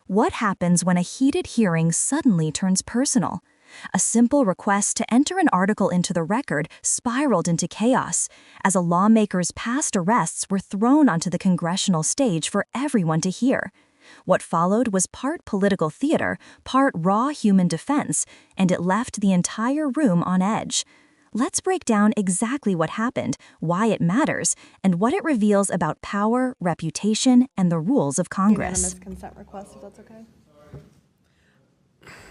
What happens when a heated hearing suddenly turns personal? A simple request to enter an article into the record spiraled into chaos as a lawmaker's past arrests were thrown onto the congressional stage for everyone to hear. What followed was part political theater, part raw human defense, and it left the entire room on edge. Let's break down exactly what happened, why it matters, and what it reveals about power, reputation, and the rules of Congress. Unanimous consent request, if that's okay.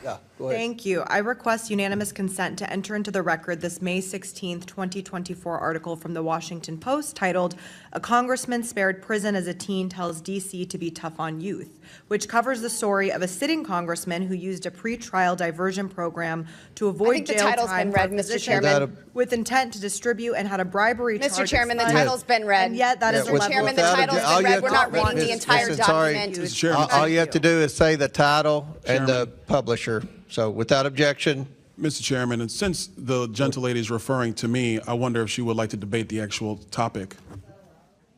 Yeah, go ahead. Thank you. I request unanimous consent to enter into the record this May 16th, 2024 article from the Washington Post titled, "A Congressman Spared Prison as a Teen Tells D.C. to Be Tough on Youth," which covers the story of a sitting congressman who used a pretrial diversion program to avoid jail time title's been read, for Mr. physician Chairman. with intent to distribute and had a bribery charge. Mr. Chairman, the expunge. title's been read. And yet that is a Mr. level Chairman, of the without title's all been you read. have We're to- not reading Miss- the entire Mr. Sorry. document. Mr. Chairman. All you have to do is say the title and the Chairman. publisher. So without objection, Mr. Chairman, and since the gentlelady is referring to me, I wonder if she would like to debate the actual topic.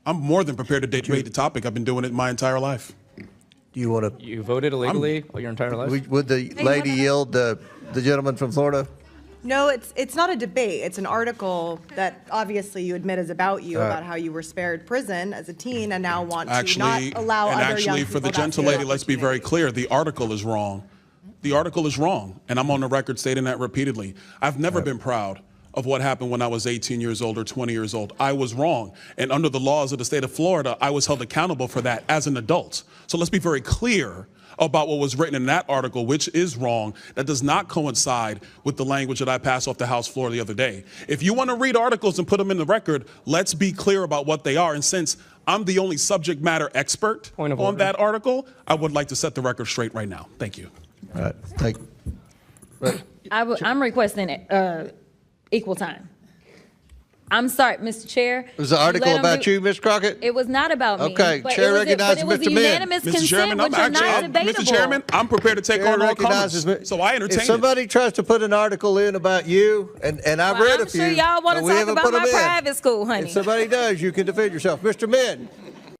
I'm more than prepared to debate the topic. I've been doing it my entire life. do you want to, You voted illegally all your entire life? would the lady yield the gentleman from Florida? No, it's not a debate. It's an article that obviously you admit is about you, about how you were spared prison as a teen and now want to not Actually, allow and other young actually, people for the that same gentlelady, let's be very opportunity. clear, the article is wrong. The article is wrong, and I'm on the record stating that repeatedly. I've never been proud of what happened when I was 18 years old or 20 years old. I was wrong, and under the laws of the state of Florida, I was held accountable for that as an adult. So let's be very clear about what was written in that article, which is wrong. That does not coincide with the language that I passed off the House floor the other day. If you want to read articles and put them in the record, let's be clear about what they are. And since I'm the only subject matter expert Point of on order. that article, I would like to set the record straight right now. Thank you. All right, thank. Right. I'm requesting equal time. I'm sorry, Mr. Chair. Was the article about you, Ms. Crockett? It was not about me. Okay, but Chair it was recognizes but it was Mr. Min. unanimous Mr. consent, Chairman, I'm which are actually, not debatable. Mr. Chairman, I'm prepared to take Chair on all recognizes comers. me. So I entertain If somebody tries to put an article in about you, and I've Well, read I'm a few. sure y'all want but to we talk haven't about put 'em my in. private school, honey. If somebody does, you can defend yourself. Mr. Min.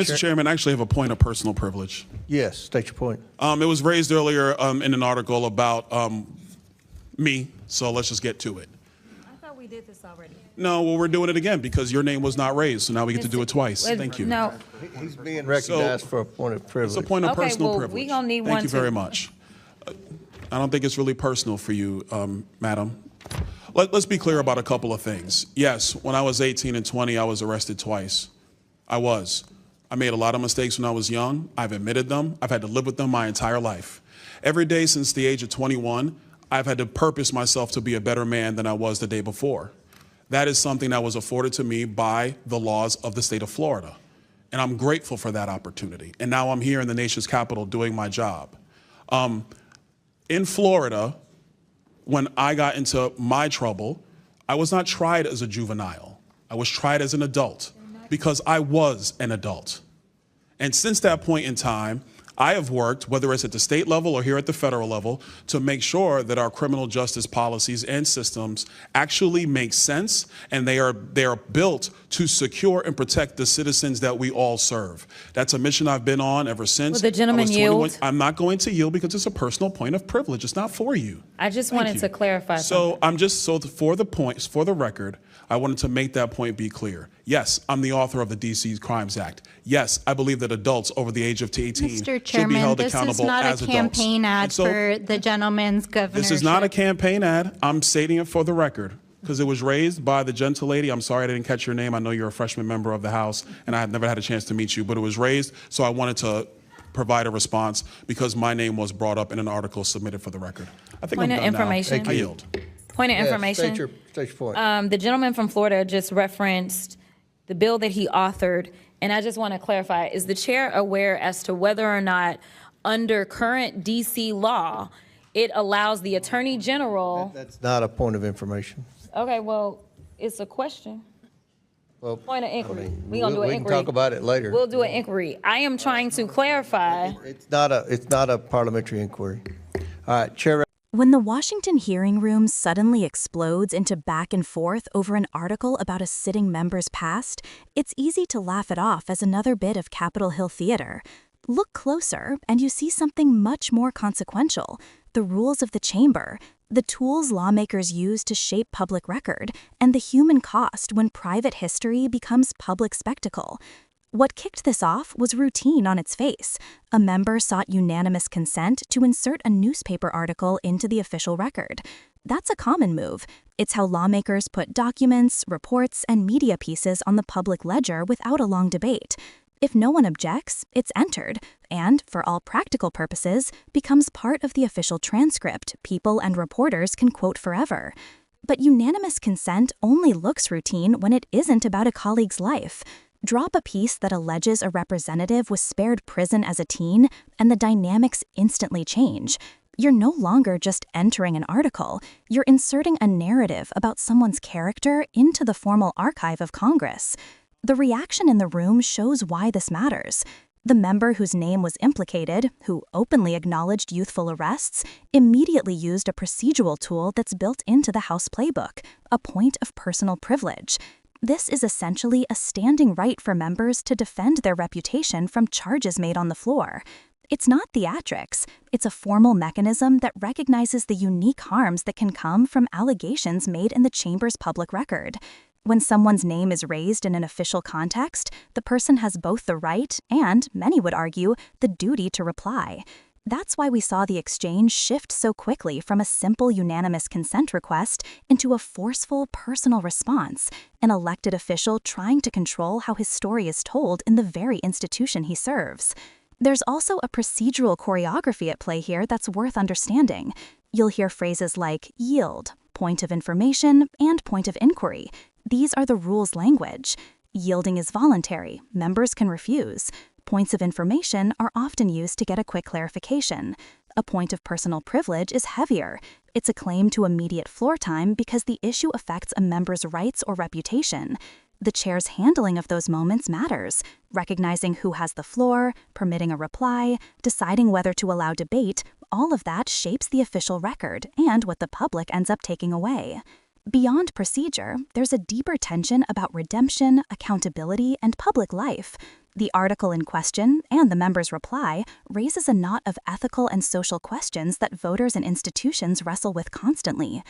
Mr. Chairman, I actually have a point of personal privilege. Yes, state your point. It was raised earlier in an article about me, so let's just get to it. I thought we did this already. No, well, we're doing it again because your name was not raised, so now we get to do it twice. Well, Thank you. No. He's being recognized for a point of privilege. It's a point of Okay, personal well, privilege. we gonna need Thank one you very too. much. I don't think it's really personal for you, madam. Let's be clear about a couple of things. Yes, when I was 18 and 20, I was arrested twice. I was. I made a lot of mistakes when I was young. I've admitted them. I've had to live with them my entire life. Every day since the age of 21, I've had to purpose myself to be a better man than I was the day before. That is something that was afforded to me by the laws of the state of Florida. And I'm grateful for that opportunity. And now I'm here in the nation's capital doing my job. In Florida, when I got into my trouble, I was not tried as a juvenile. I was tried as an adult because I was an adult. And since that point in time, I have worked, whether it's at the state level or here at the federal level, to make sure that our criminal justice policies and systems actually make sense, and they are built to secure and protect the citizens that we all serve. That's a mission I've been on ever since. Will the gentleman I was 21. yield? I'm not going to yield because it's a personal point of privilege. It's not for you. I just Thank wanted you. to clarify something. So I'm just, for the record, I wanted to make that point be clear. Yes, I'm the author of the D.C. Crimes Act. Yes, I believe that adults over the age of 18 Mr. should be Chairman, held this accountable is not as a adults. campaign ad And so for the gentleman's governorship. this is not a campaign ad. I'm stating it for the record because it was raised by the gentlelady. I'm sorry I didn't catch your name. I know you're a freshman member of the House, and I have never had a chance to meet you, but it was raised, so I wanted to provide a response because my name was brought up in an article submitted for the record. I think Point I'm of done now. information. I yield. Point of Yes, information. state your point. The gentleman from Florida just referenced the bill that he authored, and I just want to clarify, is the chair aware as to whether or not under current D.C. law, it allows the Attorney General, That's not a point of information. okay, well, it's a question. Well, Point of inquiry. I mean, We gonna do an we inquiry. can talk about it later. We'll do an inquiry. I am trying to clarify. It's not a parliamentary inquiry. All right, Chair. When the Washington hearing room suddenly explodes into back and forth over an article about a sitting member's past, it's easy to laugh it off as another bit of Capitol Hill theater. Look closer, and you see something much more consequential: the rules of the chamber, the tools lawmakers use to shape public record, and the human cost when private history becomes public spectacle. What kicked this off was routine on its face. A member sought unanimous consent to insert a newspaper article into the official record. That's a common move. It's how lawmakers put documents, reports, and media pieces on the public ledger without a long debate. If no one objects, it's entered, and, for all practical purposes, becomes part of the official transcript people and reporters can quote forever. But unanimous consent only looks routine when it isn't about a colleague's life. Drop a piece that alleges a representative was spared prison as a teen, and the dynamics instantly change. You're no longer just entering an article, you're inserting a narrative about someone's character into the formal archive of Congress. The reaction in the room shows why this matters. The member whose name was implicated, who openly acknowledged youthful arrests, immediately used a procedural tool that's built into the House playbook, a point of personal privilege. This is essentially a standing right for members to defend their reputation from charges made on the floor. It's not theatrics. It's a formal mechanism that recognizes the unique harms that can come from allegations made in the chamber's public record. When someone's name is raised in an official context, the person has both the right and, many would argue, the duty to reply. That's why we saw the exchange shift so quickly from a simple unanimous consent request into a forceful personal response, an elected official trying to control how his story is told in the very institution he serves. There's also a procedural choreography at play here that's worth understanding. You'll hear phrases like yield, point of information, and point of inquiry. These are the rules language. Yielding is voluntary. Members can refuse. Points of information are often used to get a quick clarification. A point of personal privilege is heavier. It's a claim to immediate floor time because the issue affects a member's rights or reputation. The chair's handling of those moments matters, recognizing who has the floor, permitting a reply, deciding whether to allow debate. All of that shapes the official record and what the public ends up taking away. Beyond procedure, there's a deeper tension about redemption, accountability, and public life. The article in question, and the member's reply, raises a knot of ethical and social questions that voters and institutions wrestle with constantly.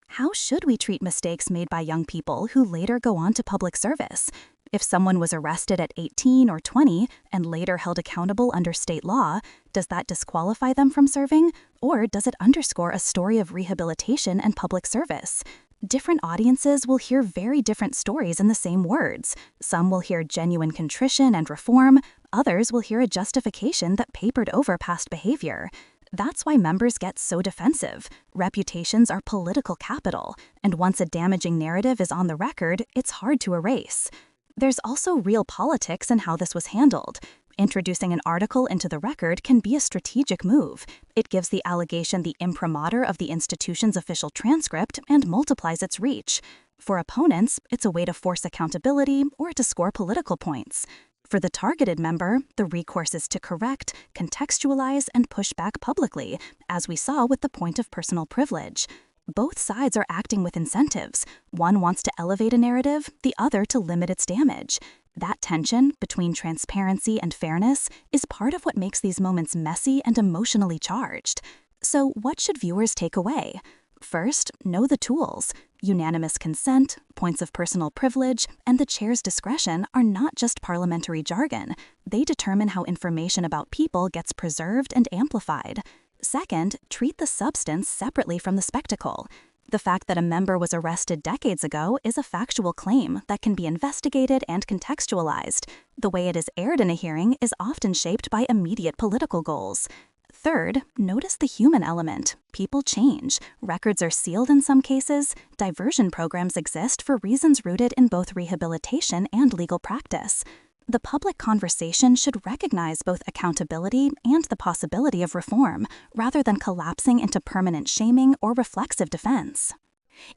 How should we treat mistakes made by young people who later go on to public service? If someone was arrested at 18 or 20 and later held accountable under state law, does that disqualify them from serving? Or does it underscore a story of rehabilitation and public service? Different audiences will hear very different stories in the same words. Some will hear genuine contrition and reform, others will hear a justification that papered over past behavior. That's why members get so defensive. Reputations are political capital, and once a damaging narrative is on the record, it's hard to erase. There's also real politics in how this was handled. Introducing an article into the record can be a strategic move. It gives the allegation the imprimatur of the institution's official transcript and multiplies its reach. For opponents, it's a way to force accountability or to score political points. For the targeted member, the recourse is to correct, contextualize, and push back publicly, as we saw with the point of personal privilege. Both sides are acting with incentives. One wants to elevate a narrative, the other to limit its damage. That tension between transparency and fairness is part of what makes these moments messy and emotionally charged. So what should viewers take away? First, know the tools. Unanimous consent, points of personal privilege, and the chair's discretion are not just parliamentary jargon. They determine how information about people gets preserved and amplified. Second, treat the substance separately from the spectacle. The fact that a member was arrested decades ago is a factual claim that can be investigated and contextualized. The way it is aired in a hearing is often shaped by immediate political goals. Third, notice the human element. People change. Records are sealed in some cases. Diversion programs exist for reasons rooted in both rehabilitation and legal practice. The public conversation should recognize both accountability and the possibility of reform, rather than collapsing into permanent shaming or reflexive defense.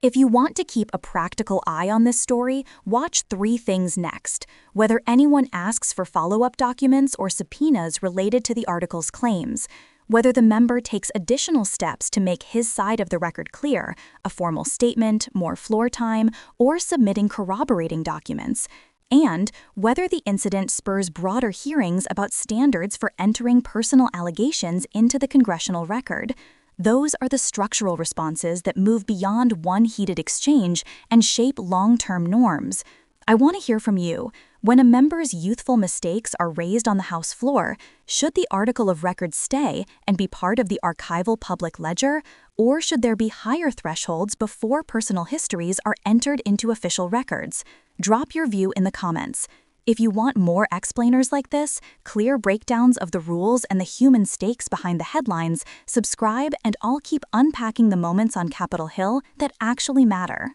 If you want to keep a practical eye on this story, watch 3 things next: whether anyone asks for follow-up documents or subpoenas related to the article's claims, whether the member takes additional steps to make his side of the record clear, a formal statement, more floor time, or submitting corroborating documents, and whether the incident spurs broader hearings about standards for entering personal allegations into the congressional record. Those are the structural responses that move beyond one heated exchange and shape long-term norms. I want to hear from you. When a member's youthful mistakes are raised on the House floor, should the article of record stay and be part of the archival public ledger, or should there be higher thresholds before personal histories are entered into official records? Drop your view in the comments. If you want more explainers like this, clear breakdowns of the rules and the human stakes behind the headlines, subscribe and I'll keep unpacking the moments on Capitol Hill that actually matter.